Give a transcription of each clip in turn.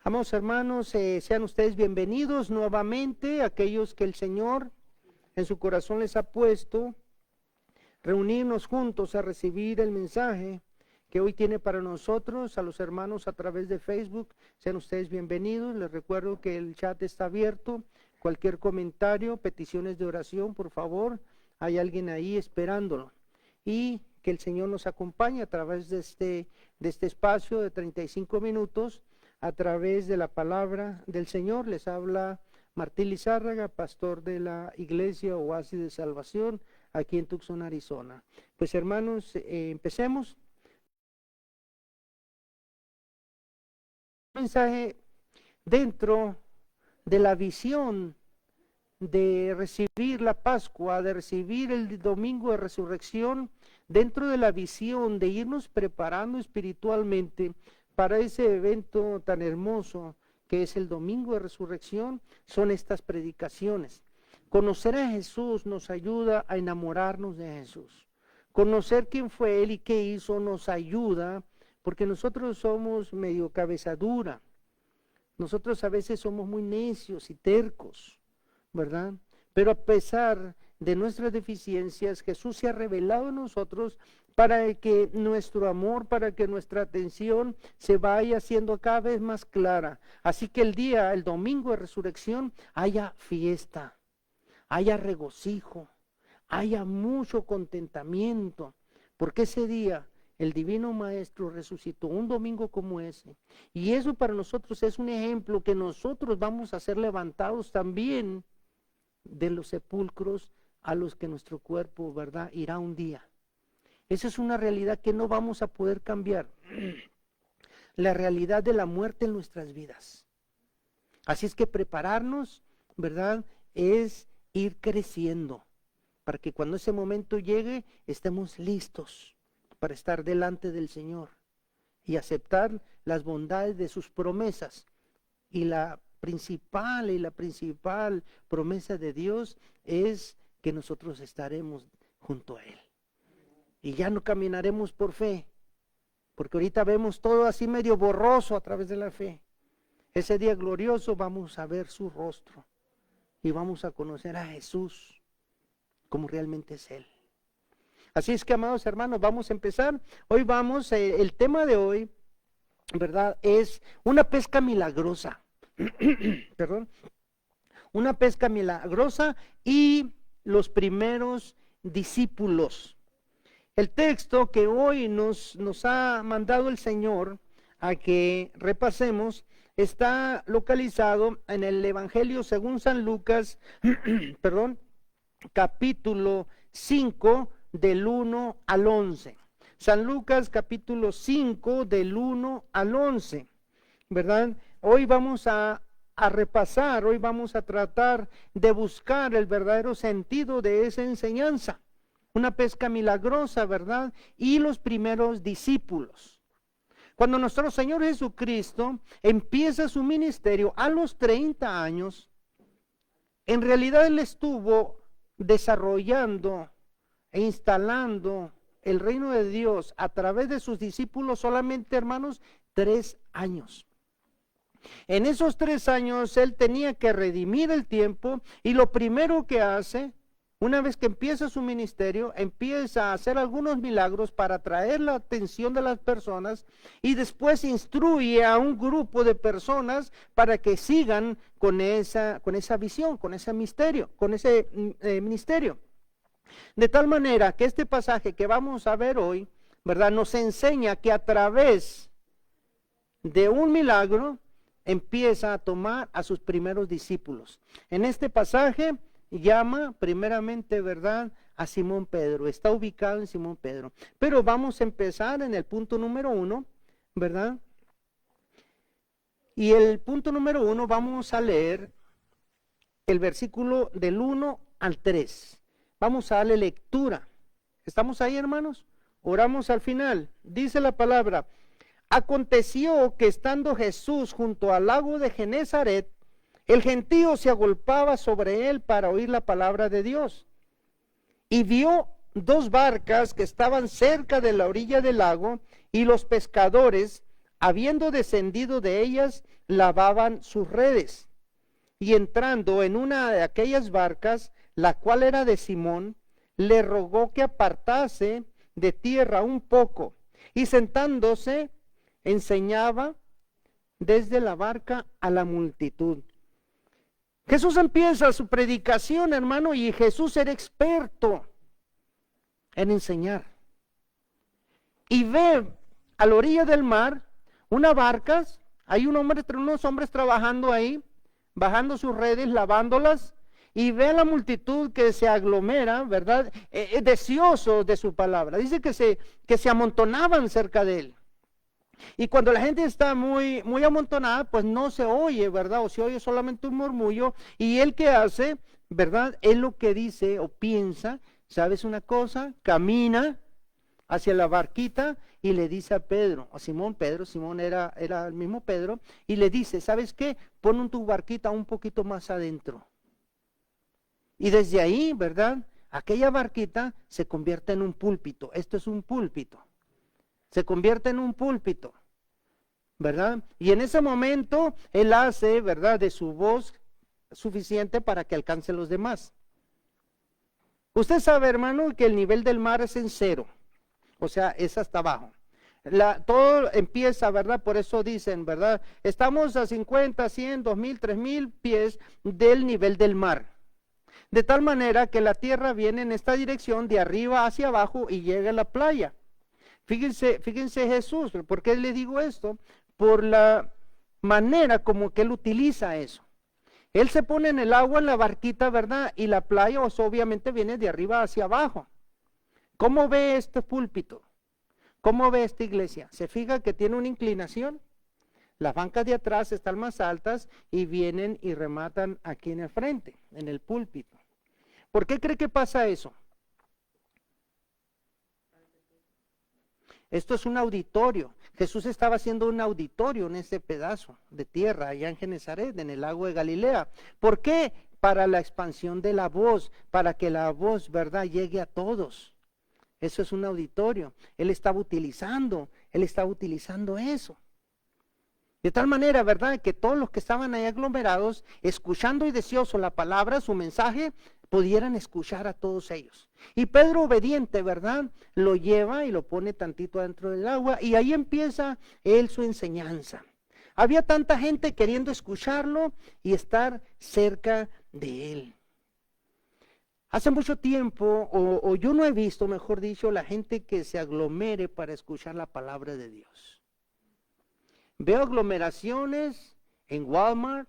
Amados hermanos, sean ustedes bienvenidos nuevamente, aquellos que el Señor en su corazón les ha puesto, reunirnos juntos a recibir el mensaje que hoy tiene para nosotros, a los hermanos a través de Facebook. Sean ustedes bienvenidos. Les recuerdo que el chat está abierto. Cualquier comentario, peticiones de oración, por favor, hay alguien ahí esperándolo. Y que el Señor nos acompañe a través de este espacio de 35 minutos, a través de la palabra del Señor. Les habla Martín Lizárraga, pastor de la iglesia Oasis de Salvación, aquí en Tucson, Arizona. Pues hermanos, empecemos. Un mensaje dentro de la visión de recibir la Pascua, de recibir el domingo de resurrección, dentro de la visión de irnos preparando espiritualmente para ese evento tan hermoso que es el domingo de resurrección, son estas predicaciones. Conocer a Jesús nos ayuda a enamorarnos de Jesús. Conocer quién fue Él y qué hizo nos ayuda, porque nosotros somos medio cabeza dura. Nosotros a veces somos muy necios y tercos, ¿verdad? Pero a pesar de nuestras deficiencias, Jesús se ha revelado en nosotros para que nuestro amor, para que nuestra atención se vaya haciendo cada vez más clara. Así que el domingo de resurrección, haya fiesta, haya regocijo, haya mucho contentamiento, porque ese día el Divino Maestro resucitó un domingo como ese. Y eso para nosotros es un ejemplo que nosotros vamos a ser levantados también de los sepulcros a los que nuestro cuerpo, ¿verdad?, irá un día. Esa es una realidad que no vamos a poder cambiar. La realidad de la muerte en nuestras vidas. Así es que prepararnos, ¿verdad?, es ir creciendo para que cuando ese momento llegue estemos listos para estar delante del Señor y aceptar las bondades de sus promesas. Y la principal promesa de Dios es que nosotros estaremos junto a Él. Y ya no caminaremos por fe, porque ahorita vemos todo así medio borroso a través de la fe. Ese día glorioso vamos a ver su rostro y vamos a conocer a Jesús como realmente es Él. Así es que, amados hermanos, vamos a empezar. Hoy el tema de hoy, ¿verdad?, es una pesca milagrosa. Perdón. Una pesca milagrosa y los primeros discípulos. El texto que hoy nos ha mandado el Señor a que repasemos está localizado en el Evangelio según San Lucas, capítulo 5 del 1 al 11. San Lucas capítulo 5 del 1 al 11, ¿verdad? Hoy vamos a repasar, hoy vamos a tratar de buscar el verdadero sentido de esa enseñanza. Una pesca milagrosa, ¿verdad? Y los primeros discípulos. Cuando nuestro Señor Jesucristo empieza su ministerio a los 30 años, en realidad Él estuvo desarrollando e instalando el reino de Dios a través de sus discípulos solamente, hermanos, 3 años. En esos 3 años Él tenía que redimir el tiempo y lo primero que hace, una vez que empieza su ministerio, empieza a hacer algunos milagros para atraer la atención de las personas y después instruye a un grupo de personas para que sigan con esa visión, con ese misterio, con ese ministerio. De tal manera que este pasaje que vamos a ver hoy, ¿verdad?, nos enseña que a través de un milagro empieza a tomar a sus primeros discípulos. En este pasaje llama primeramente, ¿verdad?, a Simón Pedro. Está ubicado en Simón Pedro. Pero vamos a empezar en el punto número 1, ¿verdad? Y el punto número 1 vamos a leer el versículo del 1 al 3. Vamos a darle lectura. ¿Estamos ahí, hermanos? Oramos al final. Dice la palabra: aconteció que estando Jesús junto al lago de Genezaret, el gentío se agolpaba sobre él para oír la palabra de Dios. Y vio 2 barcas que estaban cerca de la orilla del lago, y los pescadores habiendo descendido de ellas, lavaban sus redes. Y entrando en una de aquellas barcas, la cual era de Simón, le rogó que apartase de tierra un poco, y sentándose, enseñaba desde la barca a la multitud. Jesús empieza su predicación, hermano, y Jesús era experto en enseñar. Y ve a la orilla del mar unas barcas, hay unos hombres trabajando ahí, bajando sus redes, lavándolas, y ve a la multitud que se aglomera, ¿verdad? Deseosos de su palabra. Dice que se amontonaban cerca de él. Y cuando la gente está muy amontonada, pues no se oye, ¿verdad? O se oye solamente un murmullo. Y él que hace, ¿verdad? Él lo que dice o piensa, ¿sabes una cosa? Camina hacia la barquita y le dice a Pedro, a Simón, Simón era el mismo Pedro, y le dice, ¿sabes qué? Pon tu barquita un poquito más adentro. Y desde ahí, ¿verdad? Aquella barquita se convierte en un púlpito. Esto es un púlpito. Se convierte en un púlpito, ¿verdad? Y en ese momento él hace, ¿verdad?, de su voz suficiente para que alcance a los demás. Usted sabe, hermano, que el nivel del mar es en cero, o sea, es hasta abajo. Todo empieza, ¿verdad? Por eso dicen, ¿verdad? Estamos a 50, 100, 2000, 3000 pies del nivel del mar. De tal manera que la tierra viene en esta dirección de arriba hacia abajo y llega a la playa. Fíjense Jesús, ¿por qué le digo esto? Por la manera como que él utiliza eso. Él se pone en el agua, en la barquita, ¿verdad? Y la playa, obviamente, viene de arriba hacia abajo. ¿Cómo ve este púlpito? ¿Cómo ve esta iglesia? ¿Se fija que tiene una inclinación? Las bancas de atrás están más altas y vienen y rematan aquí en el frente, en el púlpito. ¿Por qué cree que pasa eso? Esto es un auditorio. Jesús estaba haciendo un auditorio en ese pedazo de tierra allá en Genezaret, en el lago de Galilea. ¿Por qué? Para la expansión de la voz, para que la voz, ¿verdad?, llegue a todos. Eso es un auditorio. Él estaba utilizando eso. De tal manera, ¿verdad?, que todos los que estaban ahí aglomerados, escuchando y deseosos la palabra, su mensaje, pudieran escuchar a todos ellos. Y Pedro, obediente, ¿verdad?, lo lleva y lo pone tantito dentro del agua, y ahí empieza él su enseñanza. Había tanta gente queriendo escucharlo y estar cerca de él. Hace mucho tiempo, o yo no he visto, mejor dicho, la gente que se aglomere para escuchar la palabra de Dios. Veo aglomeraciones en Walmart,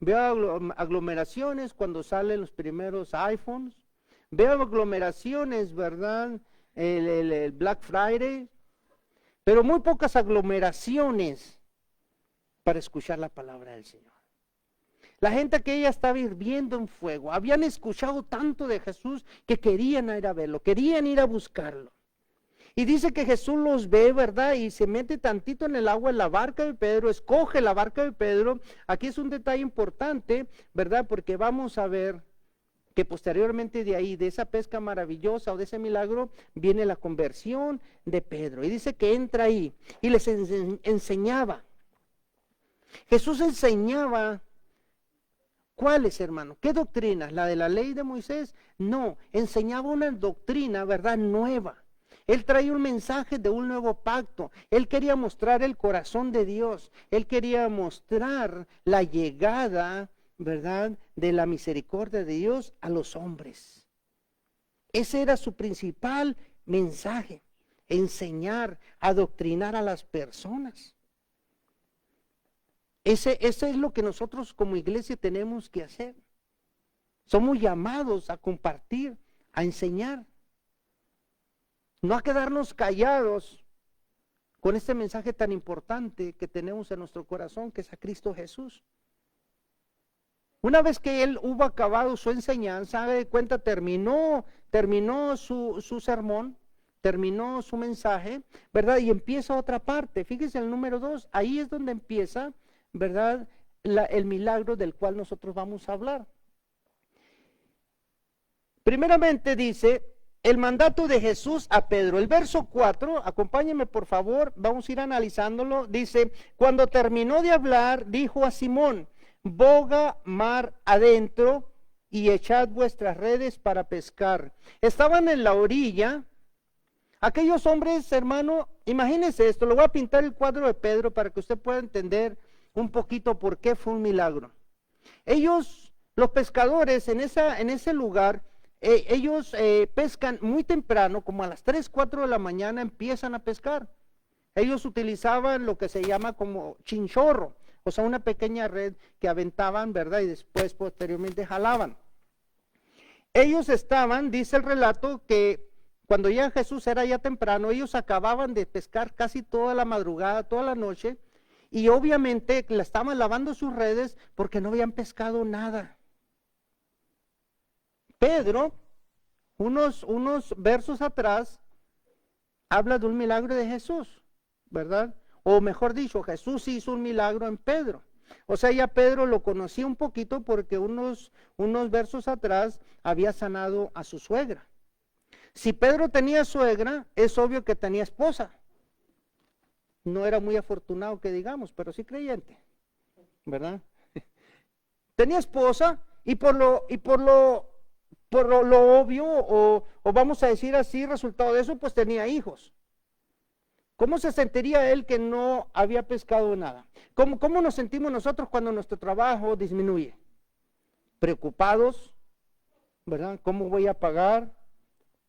veo aglomeraciones cuando salen los primeros iPhones, veo aglomeraciones, ¿verdad?, el Black Friday, pero muy pocas aglomeraciones para escuchar la palabra del Señor. La gente que ella estaba hirviendo en fuego, habían escuchado tanto de Jesús que querían ir a verlo, querían ir a buscarlo. Y dice que Jesús los ve, ¿verdad? Y se mete tantito en el agua en la barca de Pedro, escoge la barca de Pedro. Aquí es un detalle importante, ¿verdad? Porque vamos a ver que posteriormente de ahí, de esa pesca maravillosa o de ese milagro, viene la conversión de Pedro. Y dice que entra ahí y les enseñaba. Jesús enseñaba. ¿Cuáles, hermano? ¿Qué doctrinas? ¿La de la ley de Moisés? No, enseñaba una doctrina, ¿verdad?, nueva. Él traía un mensaje de un nuevo pacto. Él quería mostrar el corazón de Dios. Él quería mostrar la llegada, ¿verdad?, de la misericordia de Dios a los hombres. Ese era su principal mensaje, enseñar, adoctrinar a las personas. Ese es lo que nosotros como iglesia tenemos que hacer. Somos llamados a compartir, a enseñar. No a quedarnos callados con este mensaje tan importante que tenemos en nuestro corazón, que es a Cristo Jesús. Una vez que él hubo acabado su enseñanza, haga de cuenta, terminó su sermón, terminó su mensaje, ¿verdad? Y empieza otra parte. Fíjense el número 2, ahí es donde empieza, ¿verdad?, el milagro del cual nosotros vamos a hablar. Primeramente dice el mandato de Jesús a Pedro. El verso 4, acompáñenme por favor, vamos a ir analizándolo. Dice, cuando terminó de hablar, dijo a Simón, boga mar adentro y echad vuestras redes para pescar. Estaban en la orilla. Aquellos hombres, hermano, imagínense esto, le voy a pintar el cuadro de Pedro para que usted pueda entender un poquito por qué fue un milagro. Ellos, los pescadores en ese lugar, ellos pescan muy temprano, como a las 3, 4 de la mañana empiezan a pescar. Ellos utilizaban lo que se llama como chinchorro, o sea, una pequeña red que aventaban, ¿verdad? Y después, posteriormente, jalaban. Ellos estaban, dice el relato, que cuando ya Jesús era ya temprano, ellos acababan de pescar casi toda la madrugada, toda la noche, y obviamente la estaban lavando sus redes porque no habían pescado nada. Pedro, unos versos atrás, habla de un milagro de Jesús, ¿verdad? O mejor dicho, Jesús hizo un milagro en Pedro. O sea, ya Pedro lo conocía un poquito porque unos versos atrás había sanado a su suegra. Si Pedro tenía suegra, es obvio que tenía esposa. No era muy afortunado que digamos, pero sí creyente, ¿verdad? Tenía esposa y por lo obvio, o vamos a decir así, resultado de eso, pues tenía hijos. ¿Cómo se sentiría él que no había pescado nada? ¿Cómo nos sentimos nosotros cuando nuestro trabajo disminuye? Preocupados, ¿verdad? ¿Cómo voy a pagar?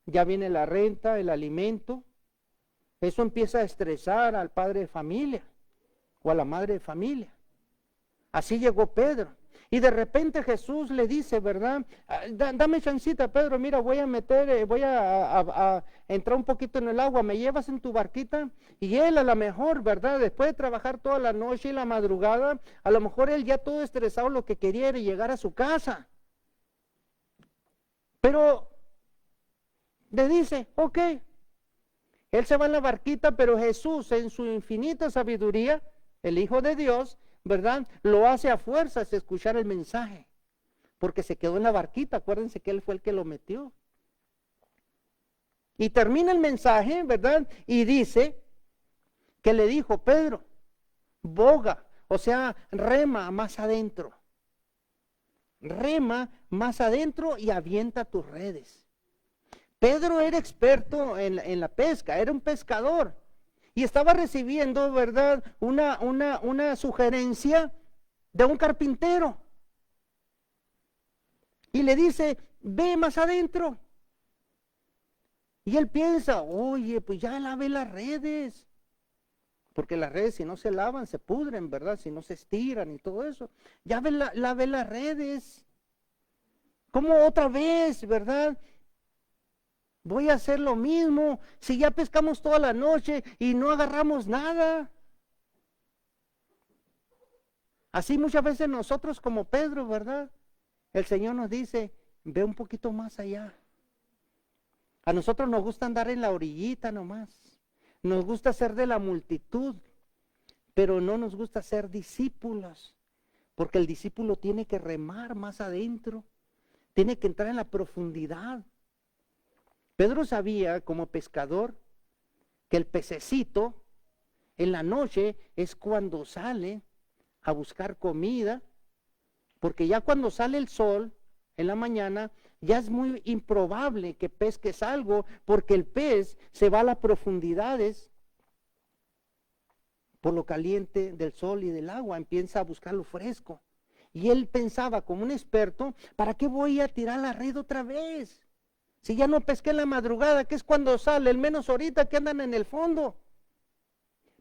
Ya viene la renta, el alimento. Eso empieza a estresar al padre de familia o a la madre de familia. Así llegó Pedro. Y de repente Jesús le dice, ¿verdad? Dame chancita, Pedro, mira, voy a entrar un poquito en el agua, me llevas en tu barquita. Y él a lo mejor, ¿verdad? Después de trabajar toda la noche y la madrugada, a lo mejor él ya todo estresado lo que quería era llegar a su casa. Pero le dice, ok. Él se va en la barquita, pero Jesús en su infinita sabiduría, el Hijo de Dios, ¿verdad? Lo hace a fuerzas de escuchar el mensaje, porque se quedó en la barquita, acuérdense que él fue el que lo metió. Y termina el mensaje, ¿verdad? Y dice que le dijo, Pedro, boga, o sea, rema más adentro. Rema más adentro y avienta tus redes. Pedro era experto en la pesca, era un pescador. Y estaba recibiendo, ¿verdad?, una sugerencia de un carpintero. Y le dice, ve más adentro. Y él piensa, oye, pues ya lavé las redes. Porque las redes si no se lavan, se pudren, ¿verdad? Si no se estiran y todo eso. Ya lavé las redes. ¿Cómo otra vez, verdad? Voy a hacer lo mismo, si ya pescamos toda la noche y no agarramos nada. Así muchas veces nosotros como Pedro, ¿verdad? El Señor nos dice, ve un poquito más allá. A nosotros nos gusta andar en la orillita nomás. Nos gusta ser de la multitud, pero no nos gusta ser discípulos, porque el discípulo tiene que remar más adentro, tiene que entrar en la profundidad. Pedro sabía como pescador que el pececito en la noche es cuando sale a buscar comida, porque ya cuando sale el sol en la mañana ya es muy improbable que pesques algo, porque el pez se va a las profundidades por lo caliente del sol y del agua, empieza a buscar lo fresco. Y él pensaba como un experto, ¿para qué voy a tirar la red otra vez? Si ya no pesqué en la madrugada, que es cuando sale, el menos ahorita que andan en el fondo.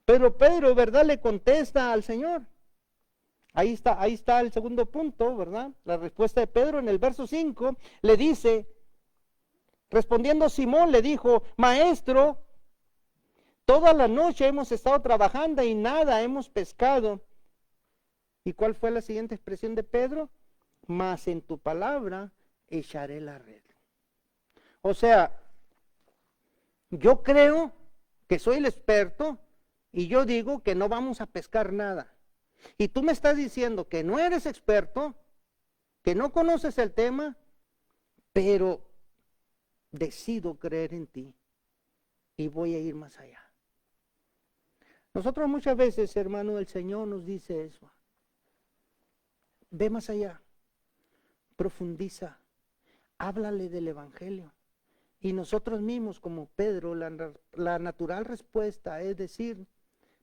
Pero Pedro, ¿verdad?, le contesta al Señor. Ahí está el segundo punto, ¿verdad? La respuesta de Pedro en el verso 5, le dice, respondiendo Simón, le dijo, Maestro, toda la noche hemos estado trabajando y nada hemos pescado. ¿Y cuál fue la siguiente expresión de Pedro? Mas en tu palabra echaré la red. O sea, yo creo que soy el experto y yo digo que no vamos a pescar nada. Y tú me estás diciendo que no eres experto, que no conoces el tema, pero decido creer en ti y voy a ir más allá. Nosotros muchas veces, hermano, el Señor nos dice eso. Ve más allá, profundiza, háblale del Evangelio. Y nosotros mismos, como Pedro, la natural respuesta es decir,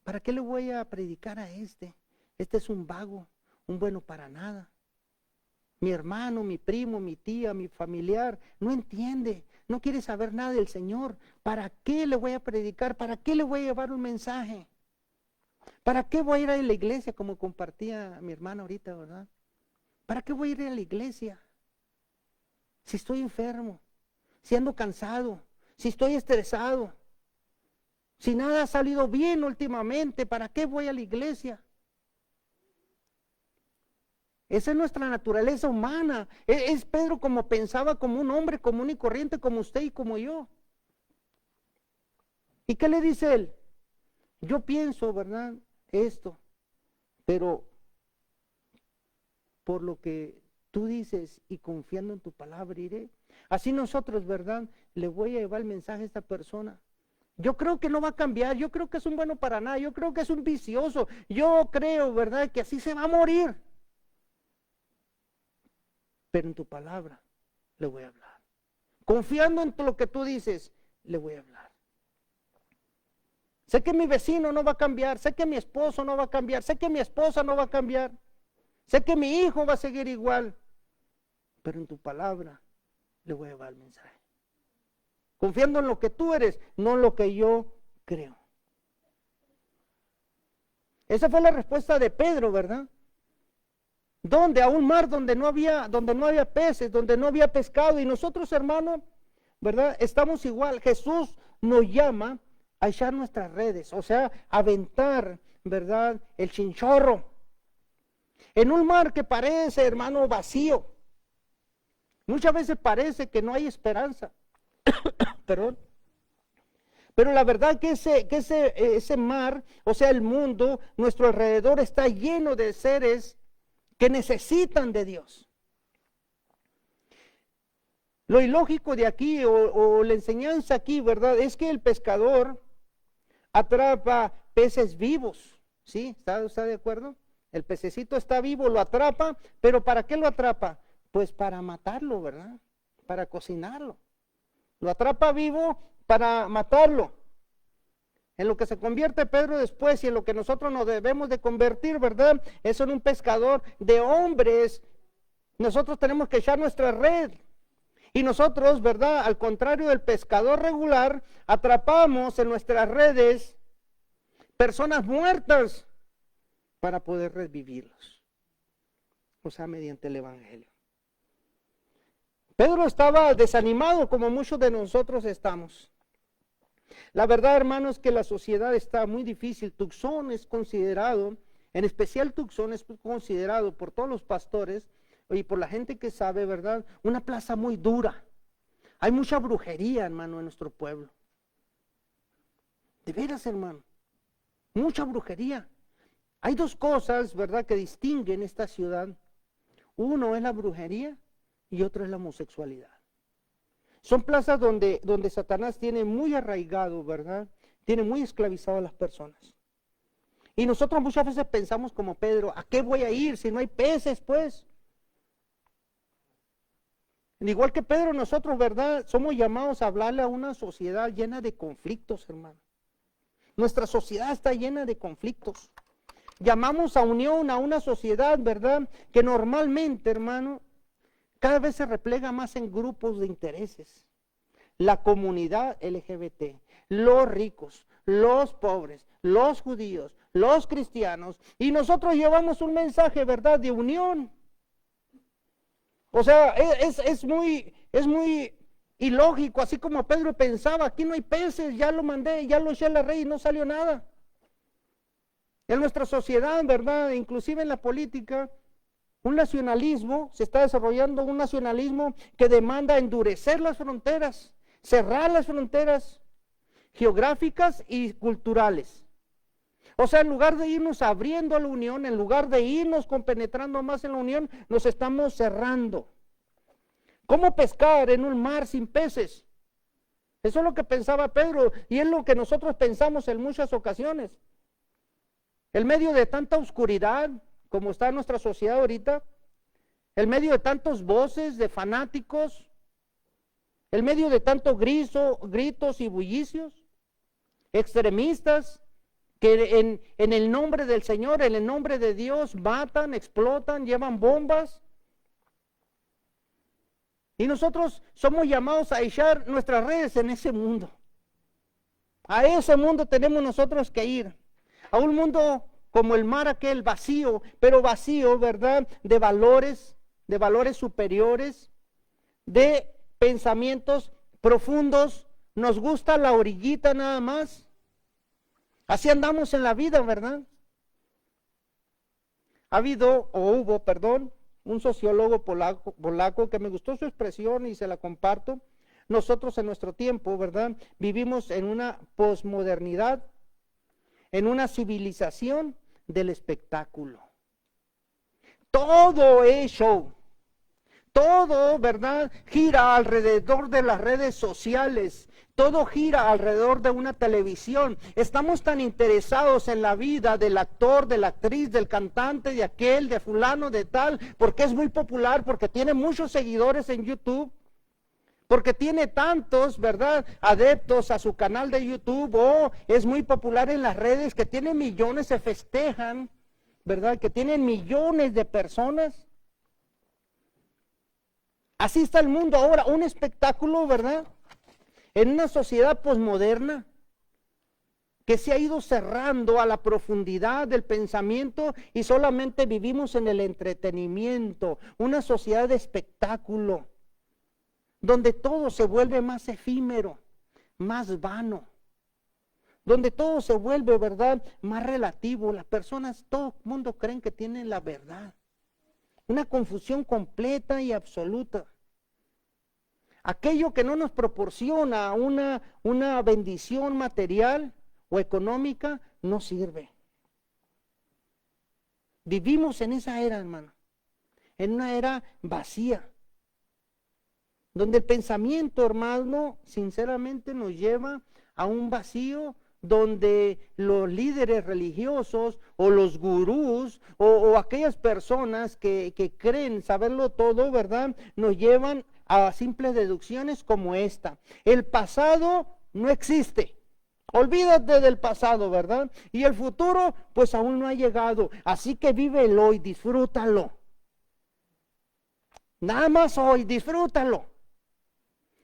¿para qué le voy a predicar a este? Este es un vago, un bueno para nada. Mi hermano, mi primo, mi tía, mi familiar, no entiende, no quiere saber nada del Señor. ¿Para qué le voy a predicar? ¿Para qué le voy a llevar un mensaje? ¿Para qué voy a ir a la iglesia, como compartía mi hermana ahorita, verdad? ¿Para qué voy a ir a la iglesia? Si estoy enfermo, si ando cansado, si estoy estresado, si nada ha salido bien últimamente, ¿para qué voy a la iglesia? Esa es nuestra naturaleza humana. Es Pedro como pensaba, como un hombre común y corriente, como usted y como yo. ¿Y qué le dice él? Yo pienso, ¿verdad? Esto, pero por lo que tú dices y confiando en tu palabra iré. Así nosotros, ¿verdad? Le voy a llevar el mensaje a esta persona. Yo creo que no va a cambiar, yo creo que es un bueno para nada, yo creo que es un vicioso, yo creo, ¿verdad? Que así se va a morir. Pero en tu palabra le voy a hablar. Confiando en lo que tú dices, le voy a hablar. Sé que mi vecino no va a cambiar, sé que mi esposo no va a cambiar, sé que mi esposa no va a cambiar, sé que mi hijo va a seguir igual, pero en tu palabra le voy a llevar el mensaje. Confiando en lo que tú eres, no en lo que yo creo. Esa fue la respuesta de Pedro, ¿verdad? ¿Dónde? A un mar donde no había peces, donde no había pescado. Y nosotros, hermanos, ¿verdad? Estamos igual. Jesús nos llama a echar nuestras redes, o sea, a aventar, ¿verdad? El chinchorro. En un mar que parece, hermano, vacío. Muchas veces parece que no hay esperanza. Perdón. Pero la verdad que ese mar, o sea, el mundo, nuestro alrededor está lleno de seres que necesitan de Dios. Lo ilógico de aquí, o la enseñanza aquí, ¿verdad? Es que el pescador atrapa peces vivos, ¿sí? ¿Está de acuerdo? El pececito está vivo, lo atrapa, pero ¿para qué lo atrapa? Pues para matarlo, ¿verdad? Para cocinarlo. Lo atrapa vivo para matarlo. En lo que se convierte Pedro después y en lo que nosotros nos debemos de convertir, ¿verdad? Es en un pescador de hombres. Nosotros tenemos que echar nuestra red. Y nosotros, ¿verdad? Al contrario del pescador regular, atrapamos en nuestras redes personas muertas para poder revivirlos. O sea, mediante el Evangelio. Pedro estaba desanimado como muchos de nosotros estamos. La verdad, hermanos, que la sociedad está muy difícil. Tucson es considerado, en especial Tucson es considerado por todos los pastores y por la gente que sabe, ¿verdad? Una plaza muy dura. Hay mucha brujería, hermano, en nuestro pueblo. De veras, hermano. Mucha brujería. Hay dos cosas, ¿verdad?, que distinguen esta ciudad. Uno es la brujería y otro es la homosexualidad. Son plazas donde Satanás tiene muy arraigado, ¿verdad? Tiene muy esclavizado a las personas. Y nosotros muchas veces pensamos como Pedro, ¿a qué voy a ir si no hay peces, pues? Igual que Pedro, nosotros, ¿verdad? Somos llamados a hablarle a una sociedad llena de conflictos, hermano. Nuestra sociedad está llena de conflictos. Llamamos a unión a una sociedad, ¿verdad? Que normalmente, hermano, cada vez se replega más en grupos de intereses. La comunidad LGBT, los ricos, los pobres, los judíos, los cristianos, y nosotros llevamos un mensaje, ¿verdad?, de unión. O sea, es muy ilógico, así como Pedro pensaba, aquí no hay peces, ya lo mandé, ya lo eché a la red y no salió nada. En nuestra sociedad, ¿verdad?, inclusive en la política, un nacionalismo, se está desarrollando un nacionalismo que demanda endurecer las fronteras, cerrar las fronteras geográficas y culturales. O sea, en lugar de irnos abriendo a la unión, en lugar de irnos compenetrando más en la unión, nos estamos cerrando. ¿Cómo pescar en un mar sin peces? Eso es lo que pensaba Pedro y es lo que nosotros pensamos en muchas ocasiones. En medio de tanta oscuridad como está nuestra sociedad ahorita, en medio de tantos voces de fanáticos, en medio de tantos gritos y bullicios, extremistas que en el nombre del Señor, en el nombre de Dios, matan, explotan, llevan bombas. Y nosotros somos llamados a echar nuestras redes en ese mundo. A ese mundo tenemos nosotros que ir. A un mundo como el mar aquel, vacío, pero vacío, ¿verdad? De valores superiores, de pensamientos profundos. Nos gusta la orillita nada más. Así andamos en la vida, ¿verdad? Hubo, un sociólogo polaco que me gustó su expresión y se la comparto. Nosotros en nuestro tiempo, ¿verdad? Vivimos en una posmodernidad, en una civilización del espectáculo. Todo es show. Todo, ¿verdad? Gira alrededor de las redes sociales. Todo gira alrededor de una televisión. Estamos tan interesados en la vida del actor, de la actriz, del cantante, de aquel, de fulano, de tal, porque es muy popular, porque tiene muchos seguidores en YouTube, porque tiene tantos, ¿verdad?, adeptos a su canal de YouTube, o es muy popular en las redes, que tiene millones, se festejan, ¿verdad?, que tienen millones de personas. Así está el mundo ahora, un espectáculo, ¿verdad?, en una sociedad posmoderna que se ha ido cerrando a la profundidad del pensamiento y solamente vivimos en el entretenimiento, una sociedad de espectáculo, donde todo se vuelve más efímero, más vano, donde todo se vuelve, ¿verdad?, más relativo. Las personas, todo el mundo creen que tienen la verdad. Una confusión completa y absoluta. Aquello que no nos proporciona una bendición material o económica no sirve. Vivimos en esa era, hermano, en una era vacía, donde el pensamiento, hermano, sinceramente nos lleva a un vacío donde los líderes religiosos o los gurús o aquellas personas que creen saberlo todo, ¿verdad?, nos llevan a simples deducciones como esta. El pasado no existe. Olvídate del pasado, ¿verdad? Y el futuro, pues aún no ha llegado. Así que vive el hoy, disfrútalo. Nada más hoy, disfrútalo.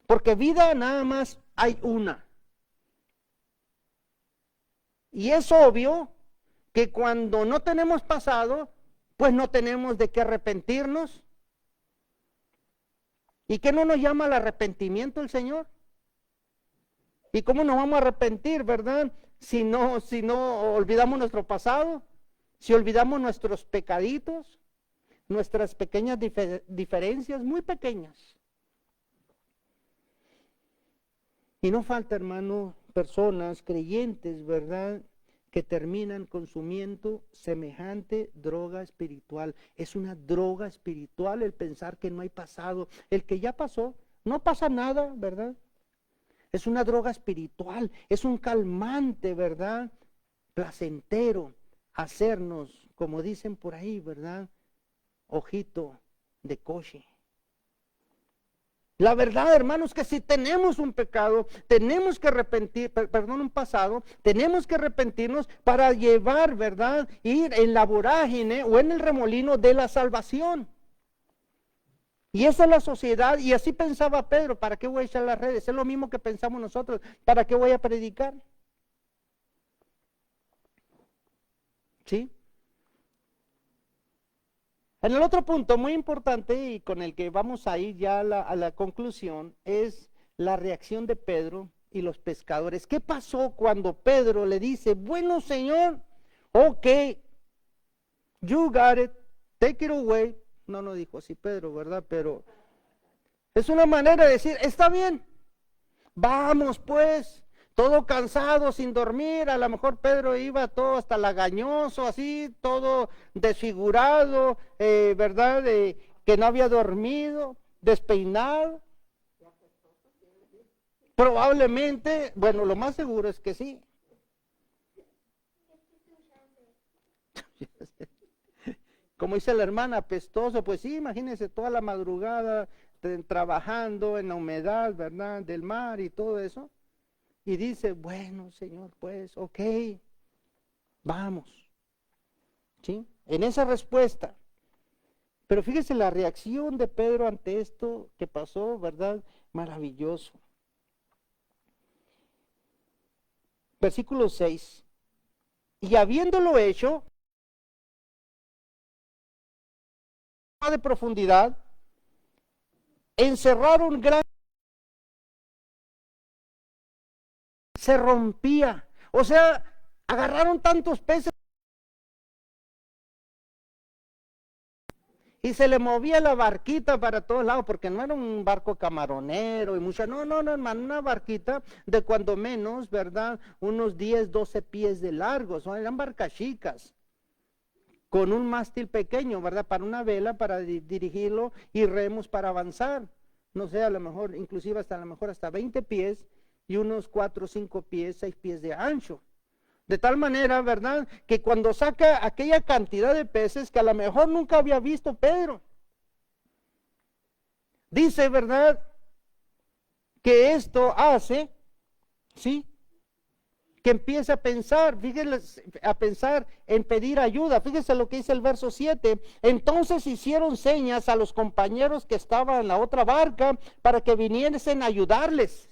Porque vida nada más hay una. Y es obvio que cuando no tenemos pasado, pues no tenemos de qué arrepentirnos. ¿Y qué no nos llama al arrepentimiento el Señor? ¿Y cómo nos vamos a arrepentir, verdad? Si no olvidamos nuestro pasado, si olvidamos nuestros pecaditos, nuestras pequeñas diferencias, muy pequeñas. Y no falta, hermano, personas creyentes, ¿verdad?, que terminan consumiendo semejante droga espiritual. Es una droga espiritual el pensar que no hay pasado. El que ya pasó, no pasa nada, ¿verdad? Es una droga espiritual, es un calmante, ¿verdad?, placentero, hacernos, como dicen por ahí, ¿verdad?, ojito de coche. La verdad, hermanos, que si tenemos un pecado, tenemos que un pasado, tenemos que arrepentirnos para llevar, ¿verdad?, ir en la vorágine o en el remolino de la salvación. Y esa es la sociedad, y así pensaba Pedro. ¿Para qué voy a echar las redes? Es lo mismo que pensamos nosotros. ¿Para qué voy a predicar? ¿Sí? En el otro punto muy importante y con el que vamos a ir ya a la conclusión es la reacción de Pedro y los pescadores. ¿Qué pasó cuando Pedro le dice, bueno, Señor, ok, you got it, take it away? No dijo así Pedro, ¿verdad? Pero es una manera de decir, está bien, vamos pues. Todo cansado, sin dormir, a lo mejor Pedro iba todo hasta lagañoso, así, todo desfigurado, ¿verdad? Que no había dormido, despeinado. Probablemente, bueno, lo más seguro es que sí. Como dice la hermana, apestoso, pues sí, imagínense toda la madrugada trabajando en la humedad, ¿verdad? Del mar y todo eso. Y dice, bueno, Señor, pues, ok, vamos. ¿Sí? En esa respuesta. Pero fíjese la reacción de Pedro ante esto que pasó, ¿verdad? Maravilloso. Versículo 6. Y habiéndolo hecho, de profundidad, encerraron gran, se rompía. O sea, agarraron tantos peces y se le movía la barquita para todos lados, porque no era un barco camaronero y mucho, no, hermano, una barquita de cuando menos, ¿verdad? Unos 10, 12 pies de largo, eran barcas chicas, con un mástil pequeño, ¿verdad? Para una vela, para dirigirlo y remos para avanzar. No sé, a lo mejor, inclusive hasta a lo mejor hasta 20 pies y unos 4, 5 pies, 6 pies de ancho. De tal manera, ¿verdad? Que cuando saca aquella cantidad de peces que a lo mejor nunca había visto Pedro. Dice, ¿verdad? Que esto hace, ¿sí? Que empiece a pensar, fíjense, a pensar en pedir ayuda. Fíjense lo que dice el verso 7. Entonces hicieron señas a los compañeros que estaban en la otra barca para que viniesen a ayudarles.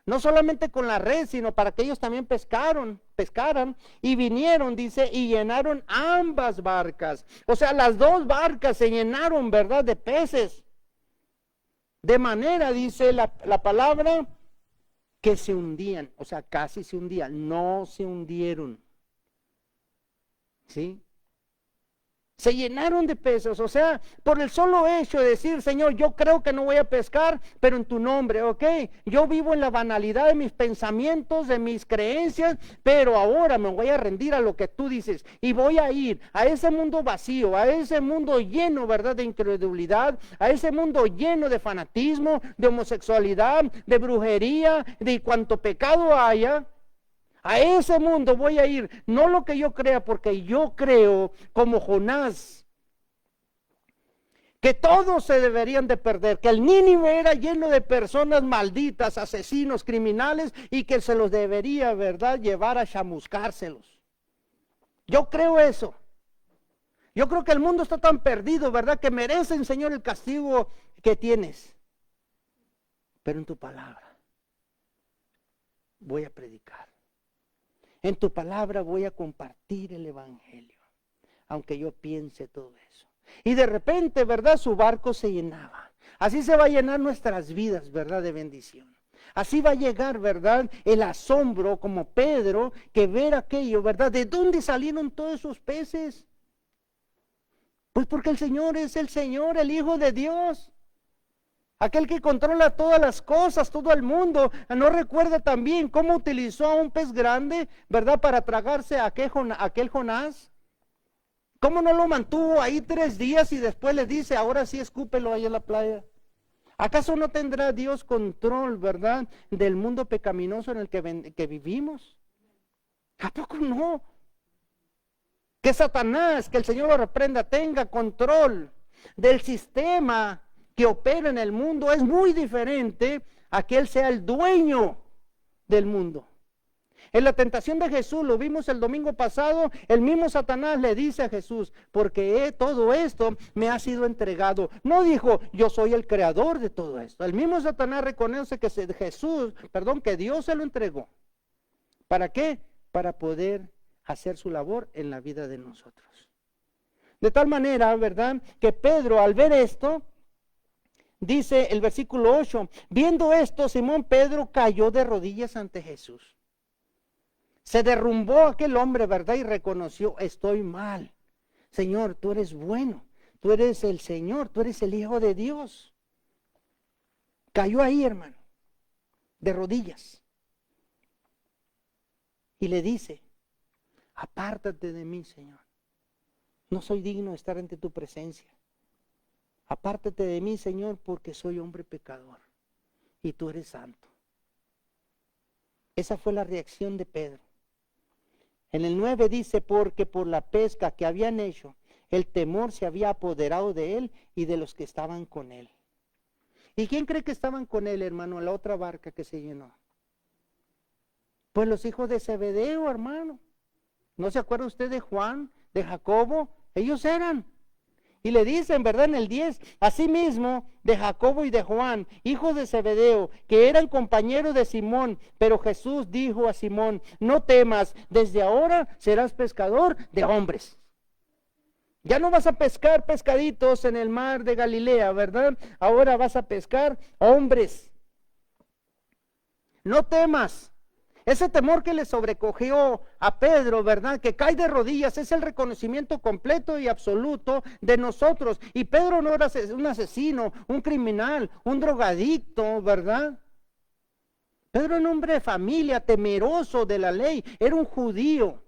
No solamente con la red, sino para que ellos también pescaran, y vinieron, dice, y llenaron ambas barcas. O sea, las dos barcas se llenaron, ¿verdad?, de peces. De manera, dice la palabra, que se hundían, o sea, casi se hundían, no se hundieron. ¿Sí? Se llenaron de peces, o sea, por el solo hecho de decir, Señor, yo creo que no voy a pescar, pero en tu nombre, ok, yo vivo en la banalidad de mis pensamientos, de mis creencias, pero ahora me voy a rendir a lo que tú dices y voy a ir a ese mundo vacío, a ese mundo lleno, ¿verdad?, de incredulidad, a ese mundo lleno de fanatismo, de homosexualidad, de brujería, de cuanto pecado haya. A ese mundo voy a ir, no lo que yo crea, porque yo creo como Jonás, que todos se deberían de perder, que el Nínive era lleno de personas malditas, asesinos, criminales, y que se los debería, ¿verdad?, llevar a chamuscárselos. Yo creo eso. Yo creo que el mundo está tan perdido, ¿verdad?, que merecen, Señor, el castigo que tienes. Pero en tu palabra voy a predicar. En tu palabra voy a compartir el evangelio, aunque yo piense todo eso. Y de repente, ¿verdad?, su barco se llenaba. Así se va a llenar nuestras vidas, ¿verdad?, de bendición. Así va a llegar, ¿verdad?, el asombro como Pedro, que ver aquello, ¿verdad? ¿De dónde salieron todos esos peces? Pues porque el Señor es el Señor, el Hijo de Dios. Aquel que controla todas las cosas, todo el mundo. ¿No recuerda también cómo utilizó a un pez grande, verdad, para tragarse a aquel Jonás? ¿Cómo no lo mantuvo ahí 3 días y después le dice, ahora sí escúpelo ahí en la playa? ¿Acaso no tendrá Dios control, verdad, del mundo pecaminoso en el que vivimos? ¿A poco no? Que Satanás, que el Señor lo reprenda, tenga control del sistema que opera en el mundo es muy diferente a que Él sea el dueño del mundo. En la tentación de Jesús, lo vimos el domingo pasado, el mismo Satanás le dice a Jesús, porque todo esto me ha sido entregado. No dijo, yo soy el creador de todo esto. El mismo Satanás reconoce que que Dios se lo entregó. ¿Para qué? Para poder hacer su labor en la vida de nosotros. De tal manera, ¿verdad?, que Pedro al ver esto, dice el versículo 8, viendo esto, Simón Pedro cayó de rodillas ante Jesús. Se derrumbó aquel hombre, ¿verdad?, y reconoció, estoy mal. Señor, tú eres bueno, tú eres el Señor, tú eres el Hijo de Dios. Cayó ahí, hermano, de rodillas. Y le dice, apártate de mí, Señor. No soy digno de estar ante tu presencia. Apártate de mí, Señor, porque soy hombre pecador y tú eres santo. Esa fue la reacción de Pedro. En el 9 dice, porque por la pesca que habían hecho, el temor se había apoderado de él y de los que estaban con él. ¿Y quién cree que estaban con él, hermano, en la otra barca que se llenó? Pues los hijos de Zebedeo, hermano. ¿No se acuerda usted de Juan, de Jacobo? Ellos eran. Y le dicen, ¿verdad? En el 10, asimismo de Jacobo y de Juan, hijos de Zebedeo, que eran compañeros de Simón, pero Jesús dijo a Simón, no temas, desde ahora serás pescador de hombres. Ya no vas a pescar pescaditos en el mar de Galilea, ¿verdad? Ahora vas a pescar hombres. No temas. Ese temor que le sobrecogió a Pedro, ¿verdad? Que cae de rodillas, es el reconocimiento completo y absoluto de nosotros. Y Pedro no era un asesino, un criminal, un drogadicto, ¿verdad? Pedro era un hombre de familia, temeroso de la ley, era un judío.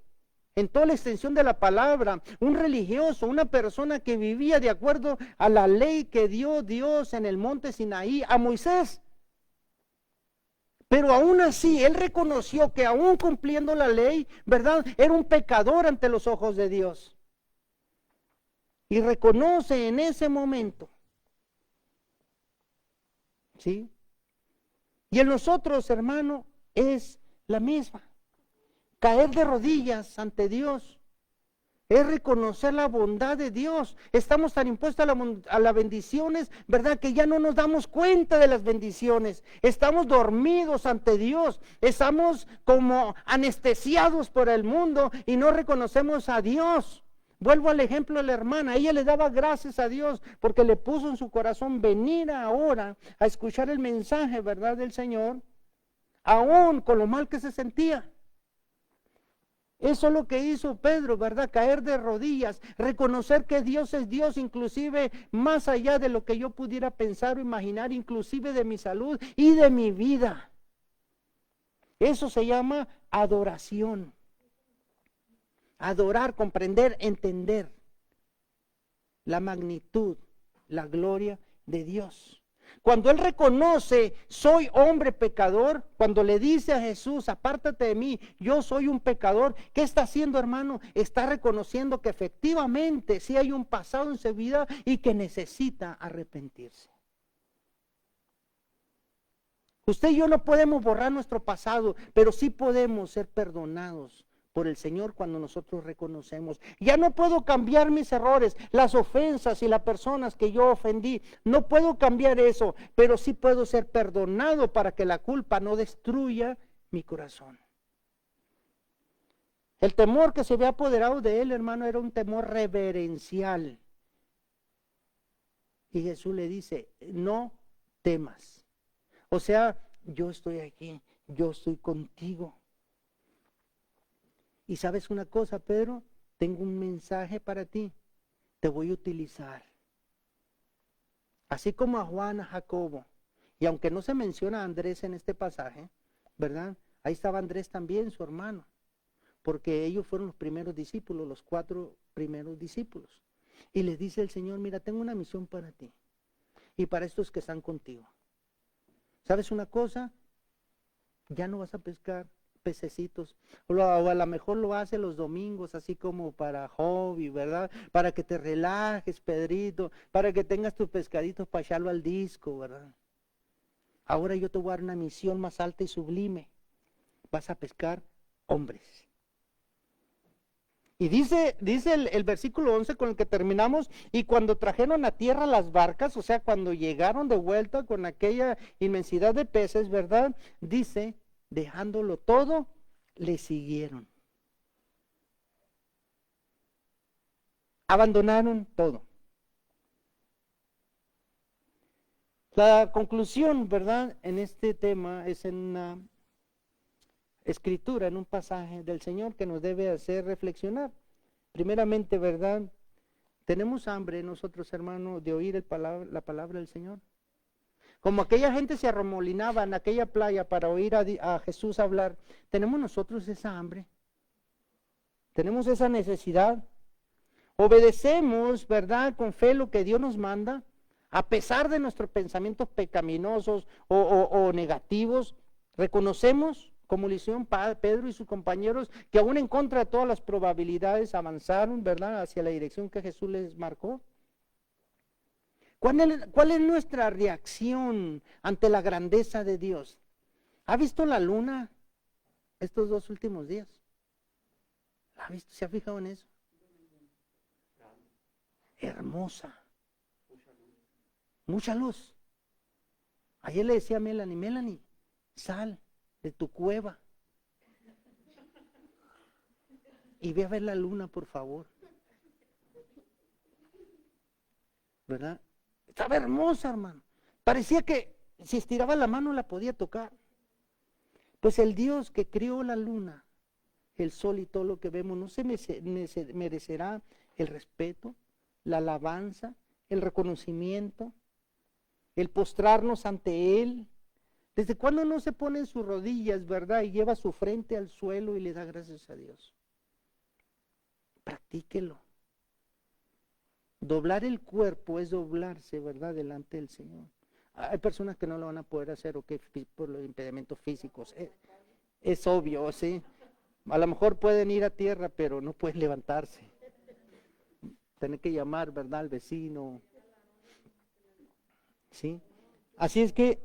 En toda la extensión de la palabra, un religioso, una persona que vivía de acuerdo a la ley que dio Dios en el monte Sinaí a Moisés. Pero aún así, él reconoció que aún cumpliendo la ley, ¿verdad? Era un pecador ante los ojos de Dios. Y reconoce en ese momento. ¿Sí? Y en nosotros, hermano, es la misma. Caer de rodillas ante Dios es reconocer la bondad de Dios. Estamos tan impuestos a las bendiciones, ¿verdad? Que ya no nos damos cuenta de las bendiciones. Estamos dormidos ante Dios. Estamos como anestesiados por el mundo y no reconocemos a Dios. Vuelvo al ejemplo de la hermana. Ella le daba gracias a Dios porque le puso en su corazón venir ahora a escuchar el mensaje, ¿verdad? Del Señor, aún con lo mal que se sentía. Eso es lo que hizo Pedro, ¿verdad? Caer de rodillas, reconocer que Dios es Dios, inclusive más allá de lo que yo pudiera pensar o imaginar, inclusive de mi salud y de mi vida. Eso se llama adoración. Adorar, comprender, entender la magnitud, la gloria de Dios. Cuando él reconoce, soy hombre pecador, cuando le dice a Jesús, apártate de mí, yo soy un pecador, ¿qué está haciendo, hermano? Está reconociendo que efectivamente sí hay un pasado en su vida y que necesita arrepentirse. Usted y yo no podemos borrar nuestro pasado, pero sí podemos ser perdonados por el Señor cuando nosotros reconocemos. Ya no puedo cambiar mis errores, las ofensas y las personas que yo ofendí. No puedo cambiar eso, pero sí puedo ser perdonado para que la culpa no destruya mi corazón. El temor que se había apoderado de él, hermano, era un temor reverencial. Y Jesús le dice, no temas. O sea, yo estoy aquí, yo estoy contigo. Y sabes una cosa, Pedro, tengo un mensaje para ti, te voy a utilizar. Así como a Juan, a Jacobo, y aunque no se menciona a Andrés en este pasaje, ¿verdad? Ahí estaba Andrés también, su hermano, porque ellos fueron los primeros discípulos, los 4 primeros discípulos. Y les dice el Señor, mira, tengo una misión para ti y para estos que están contigo. ¿Sabes una cosa? Ya no vas a pescar pececitos, o a lo mejor lo hace los domingos, así como para hobby, ¿verdad? Para que te relajes, Pedrito, para que tengas tus pescaditos para echarlo al disco, ¿verdad? Ahora yo te voy a dar una misión más alta y sublime. Vas a pescar hombres. Y dice el versículo 11 con el que terminamos, y cuando trajeron a tierra las barcas, o sea, cuando llegaron de vuelta con aquella inmensidad de peces, ¿verdad? Dice, dejándolo todo, le siguieron. Abandonaron todo. La conclusión, ¿verdad? En este tema es en una escritura, en un pasaje del Señor que nos debe hacer reflexionar. Primeramente, ¿verdad? Tenemos hambre nosotros, hermanos, de oír la palabra del Señor. Como aquella gente se arremolinaba en aquella playa para oír a Jesús hablar, ¿tenemos nosotros esa hambre? ¿Tenemos esa necesidad? ¿Obedecemos, verdad, con fe lo que Dios nos manda? A pesar de nuestros pensamientos pecaminosos o negativos, ¿reconocemos como lo hicieron Pedro y sus compañeros, que aún en contra de todas las probabilidades avanzaron, ¿verdad?, hacia la dirección que Jesús les marcó. ¿Cuál es nuestra reacción ante la grandeza de Dios? ¿Ha visto la luna estos 2 últimos días? ¿La ha visto? ¿Se ha fijado en eso? Hermosa. Mucha luz. Ayer le decía a Melanie, sal de tu cueva y ve a ver la luna, por favor. ¿Verdad? Estaba hermosa, hermano. Parecía que si estiraba la mano la podía tocar. Pues el Dios que creó la luna, el sol y todo lo que vemos, ¿no se merecerá el respeto, la alabanza, el reconocimiento, el postrarnos ante Él? ¿Desde cuándo no se pone en sus rodillas, verdad, y lleva su frente al suelo y le da gracias a Dios? Practíquelo. Doblar el cuerpo es doblarse, ¿verdad?, delante del Señor. Hay personas que no lo van a poder hacer, ¿ok?, por los impedimentos físicos. Es obvio, ¿sí? A lo mejor pueden ir a tierra, pero no pueden levantarse. Tienen que llamar, ¿verdad?, al vecino. ¿Sí? Así es que,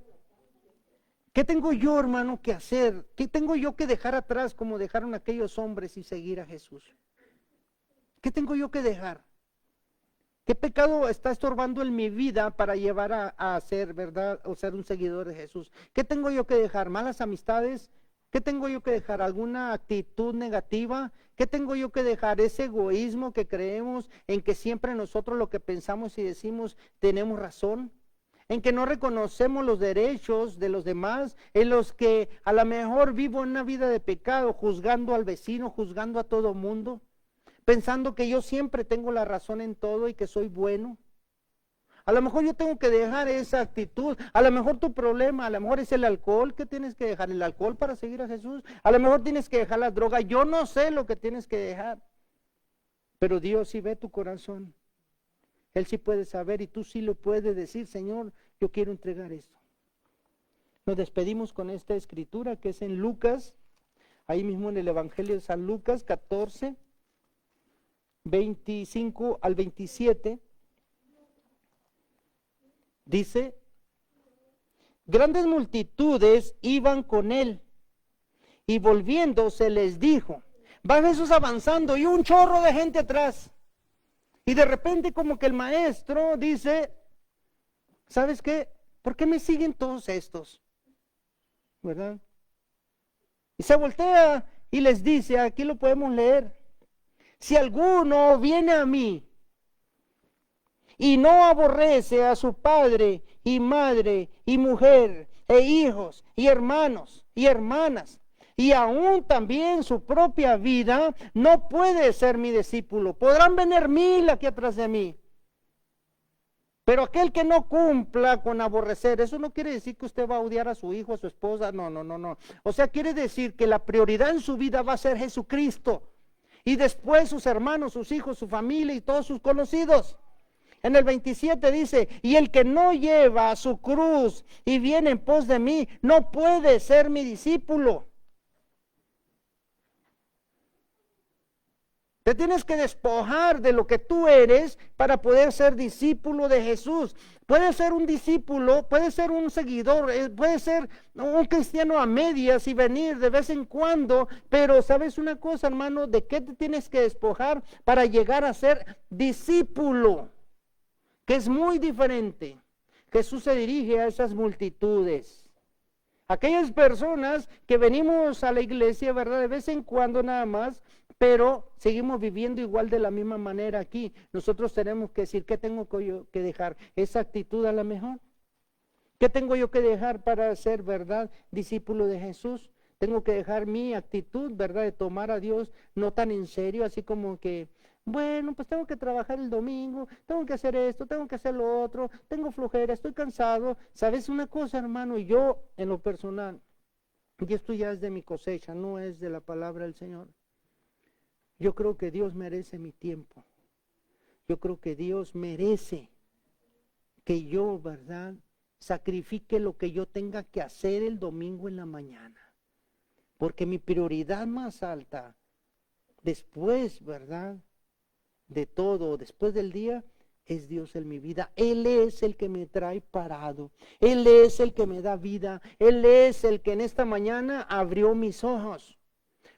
¿qué tengo yo, hermano, que hacer? ¿Qué tengo yo que dejar atrás como dejaron aquellos hombres y seguir a Jesús? ¿Qué tengo yo que dejar? ¿Qué pecado está estorbando en mi vida para llevar a ser, verdad, o ser un seguidor de Jesús? ¿Qué tengo yo que dejar? ¿Malas amistades? ¿Qué tengo yo que dejar? ¿Alguna actitud negativa? ¿Qué tengo yo que dejar? Ese egoísmo que creemos en que siempre nosotros lo que pensamos y decimos tenemos razón. En que no reconocemos los derechos de los demás, en los que a lo mejor vivo en una vida de pecado, juzgando al vecino, juzgando a todo mundo, pensando que yo siempre tengo la razón en todo y que soy bueno. A lo mejor yo tengo que dejar esa actitud. A lo mejor tu problema, a lo mejor es el alcohol. ¿Qué tienes que dejar? ¿El alcohol para seguir a Jesús? A lo mejor tienes que dejar la droga. Yo no sé lo que tienes que dejar, pero Dios sí ve tu corazón. Él sí puede saber y tú sí lo puedes decir: Señor, yo quiero entregar esto. Nos despedimos con esta escritura que es en Lucas, ahí mismo en el Evangelio de San Lucas 14, 25 al 27. Dice: grandes multitudes iban con él, y volviéndose les dijo, va Jesús avanzando y un chorro de gente atrás. Y de repente como que el maestro dice, ¿sabes qué? ¿Por qué me siguen todos estos? ¿Verdad? Y se voltea y les dice, aquí lo podemos leer, si alguno viene a mí y no aborrece a su padre y madre y mujer e hijos y hermanos y hermanas, y aún también su propia vida, no puede ser mi discípulo. Podrán venir 1000 aquí atrás de mí, pero aquel que no cumpla con aborrecer, eso no quiere decir que usted va a odiar a su hijo, a su esposa, no. O sea, quiere decir que la prioridad en su vida va a ser Jesucristo, y después sus hermanos, sus hijos, su familia y todos sus conocidos. En el 27 dice, y el que no lleva su cruz y viene en pos de mí, no puede ser mi discípulo. Te tienes que despojar de lo que tú eres para poder ser discípulo de Jesús. Puedes ser un discípulo, puedes ser un seguidor, puedes ser un cristiano a medias y venir de vez en cuando, pero ¿sabes una cosa, hermano? ¿De qué te tienes que despojar para llegar a ser discípulo? Que es muy diferente. Jesús se dirige a esas multitudes. Aquellas personas que venimos a la iglesia, ¿verdad? De vez en cuando nada más, pero seguimos viviendo igual de la misma manera aquí. Nosotros tenemos que decir, ¿qué tengo yo que dejar? ¿Esa actitud a lo mejor? ¿Qué tengo yo que dejar para ser, verdad, discípulo de Jesús? Tengo que dejar mi actitud, ¿verdad? De tomar a Dios no tan en serio, así como que, bueno, pues tengo que trabajar el domingo, tengo que hacer esto, tengo que hacer lo otro, tengo flojera, estoy cansado. ¿Sabes una cosa, hermano? Y yo, en lo personal, y esto ya es de mi cosecha, no es de la palabra del Señor. Yo creo que Dios merece mi tiempo. Yo creo que Dios merece que yo, ¿verdad?, sacrifique lo que yo tenga que hacer el domingo en la mañana porque mi prioridad más alta, después, ¿verdad?, de todo, después del día, es Dios en mi vida. Él es el que me trae parado. Él es el que me da vida. Él es el que en esta mañana abrió mis ojos.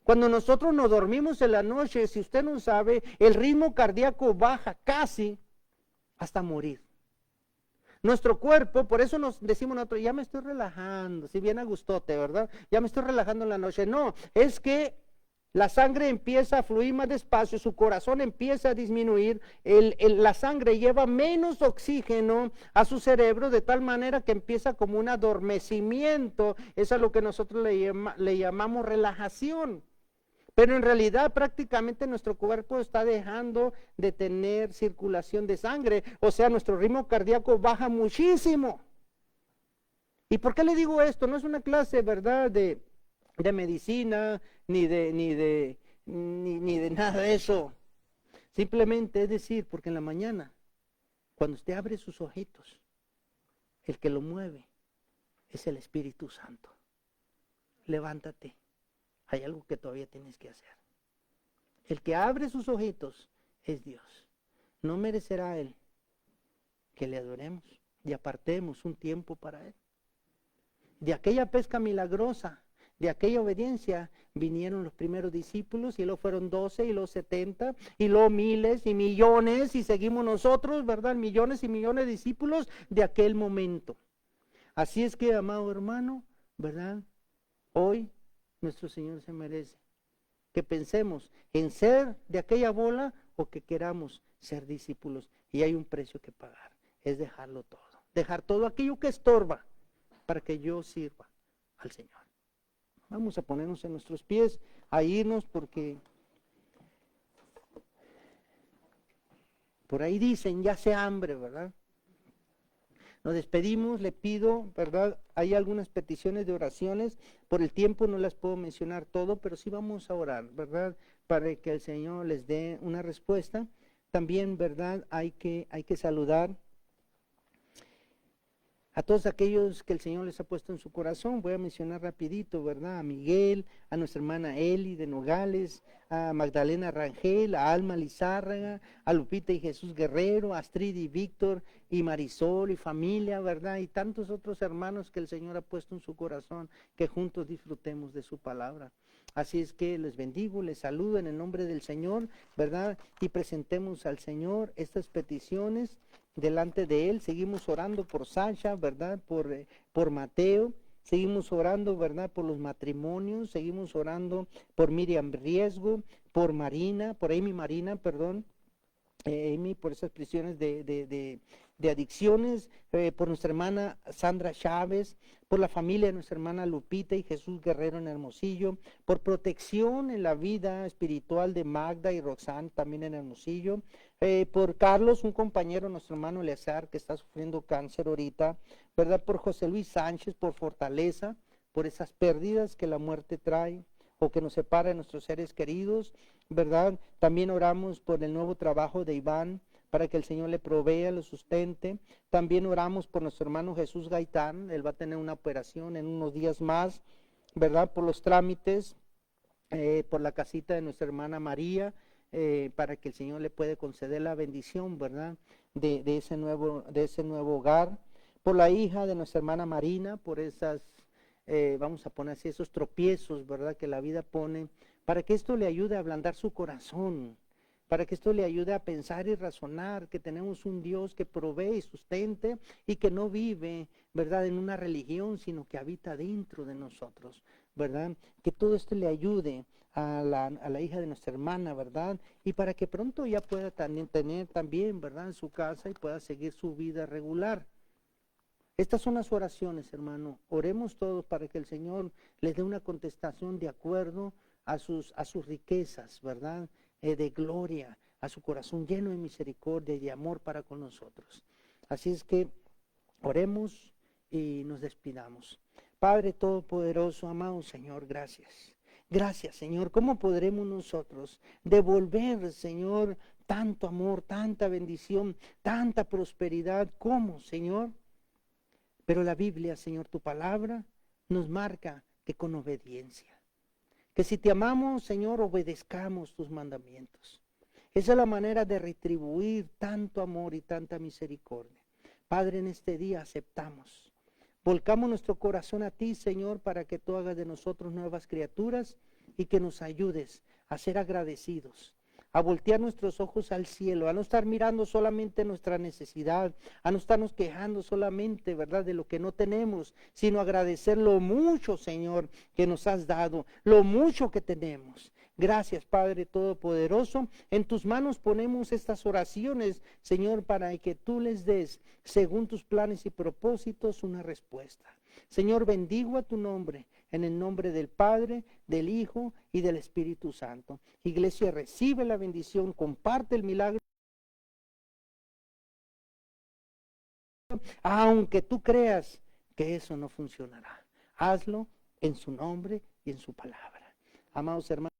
Cuando nosotros nos dormimos en la noche, si usted no sabe, el ritmo cardíaco baja casi hasta morir. Nuestro cuerpo, por eso nos decimos nosotros, ya me estoy relajando, si bien a gustote, ¿verdad? Ya me estoy relajando en la noche. No, es que la sangre empieza a fluir más despacio, su corazón empieza a disminuir, la sangre lleva menos oxígeno a su cerebro, de tal manera que empieza como un adormecimiento. Eso es lo que nosotros le llamamos relajación. Pero en realidad prácticamente nuestro cuerpo está dejando de tener circulación de sangre, o sea, nuestro ritmo cardíaco baja muchísimo. ¿Y por qué le digo esto? No es una clase, ¿verdad?, de medicina, ni de nada de eso. Simplemente es decir, porque en la mañana, cuando usted abre sus ojitos, el que lo mueve es el Espíritu Santo. Levántate. Hay algo que todavía tienes que hacer. El que abre sus ojitos es Dios. No merecerá Él que le adoremos y apartemos un tiempo para Él. De aquella pesca milagrosa, de aquella obediencia, vinieron los primeros discípulos, y luego fueron 12, y luego 70, y luego miles y millones, y seguimos nosotros, ¿verdad? Millones y millones de discípulos de aquel momento. Así es que, amado hermano, ¿verdad? Hoy nuestro Señor se merece que pensemos en ser de aquella bola o que queramos ser discípulos. Y hay un precio que pagar, es dejarlo todo. Dejar todo aquello que estorba para que yo sirva al Señor. Vamos a ponernos en nuestros pies, a irnos, porque por ahí dicen, ya hace hambre, ¿verdad? Nos despedimos, le pido, ¿verdad? Hay algunas peticiones de oraciones, por el tiempo no las puedo mencionar todo, pero sí vamos a orar, ¿verdad? Para que el Señor les dé una respuesta. También, ¿verdad? Hay que saludar a todos aquellos que el Señor les ha puesto en su corazón. Voy a mencionar rapidito, ¿verdad? A Miguel, a nuestra hermana Eli de Nogales, a Magdalena Rangel, a Alma Lizárraga, a Lupita y Jesús Guerrero, a Astrid y Víctor y Marisol y familia, ¿verdad? Y tantos otros hermanos que el Señor ha puesto en su corazón, que juntos disfrutemos de su palabra. Así es que les bendigo, les saludo en el nombre del Señor, ¿verdad? Y presentemos al Señor estas peticiones delante de Él. Seguimos orando por Sasha, ¿verdad? Por Mateo. Seguimos orando, ¿verdad? Por los matrimonios. Seguimos orando por Miriam Riesgo, por Marina, por Amy Marina, perdón. Amy, por esas prisiones de adicciones, por nuestra hermana Sandra Chávez, por la familia de nuestra hermana Lupita y Jesús Guerrero en Hermosillo, por protección en la vida espiritual de Magda y Roxanne también en Hermosillo, por Carlos, un compañero, nuestro hermano Eleazar, que está sufriendo cáncer ahorita, ¿verdad? Por José Luis Sánchez, por fortaleza, por esas pérdidas que la muerte trae o que nos separa de nuestros seres queridos, ¿verdad? También oramos por el nuevo trabajo de Iván, para que el Señor le provea, lo sustente. También oramos por nuestro hermano Jesús Gaitán, él va a tener una operación en unos días más, ¿verdad? Por los trámites, por la casita de nuestra hermana María, para que el Señor le pueda conceder la bendición, ¿verdad? De ese nuevo hogar. Por la hija de nuestra hermana Marina, por esas vamos a poner así, esos tropiezos, ¿verdad?, que la vida pone, para que esto le ayude a ablandar su corazón, para que esto le ayude a pensar y razonar que tenemos un Dios que provee y sustente y que no vive, ¿verdad?, en una religión, sino que habita dentro de nosotros, ¿verdad? Que todo esto le ayude a la hija de nuestra hermana, ¿verdad? Y para que pronto ya pueda tener también, ¿verdad?, en su casa y pueda seguir su vida regular. Estas son las oraciones, hermano. Oremos todos para que el Señor les dé una contestación de acuerdo a sus riquezas, ¿verdad? De gloria, a su corazón lleno de misericordia y de amor para con nosotros. Así es que oremos y nos despidamos. Padre Todopoderoso, amado Señor, gracias. Gracias, Señor. ¿Cómo podremos nosotros devolver, Señor, tanto amor, tanta bendición, tanta prosperidad? ¿Cómo, Señor? Pero la Biblia, Señor, tu palabra, nos marca que con obediencia. Que si te amamos, Señor, obedezcamos tus mandamientos. Esa es la manera de retribuir tanto amor y tanta misericordia. Padre, en este día aceptamos. Volcamos nuestro corazón a ti, Señor, para que tú hagas de nosotros nuevas criaturas y que nos ayudes a ser agradecidos, a voltear nuestros ojos al cielo, a no estar mirando solamente nuestra necesidad, a no estarnos quejando solamente, ¿verdad?, de lo que no tenemos, sino agradecer lo mucho, Señor, que nos has dado, lo mucho que tenemos. Gracias, Padre Todopoderoso. En tus manos ponemos estas oraciones, Señor, para que tú les des, según tus planes y propósitos, una respuesta. Señor, bendigo a tu nombre, en el nombre del Padre, del Hijo y del Espíritu Santo. Iglesia, recibe la bendición, comparte el milagro, aunque tú creas que eso no funcionará. Hazlo en su nombre y en su palabra. Amados hermanos.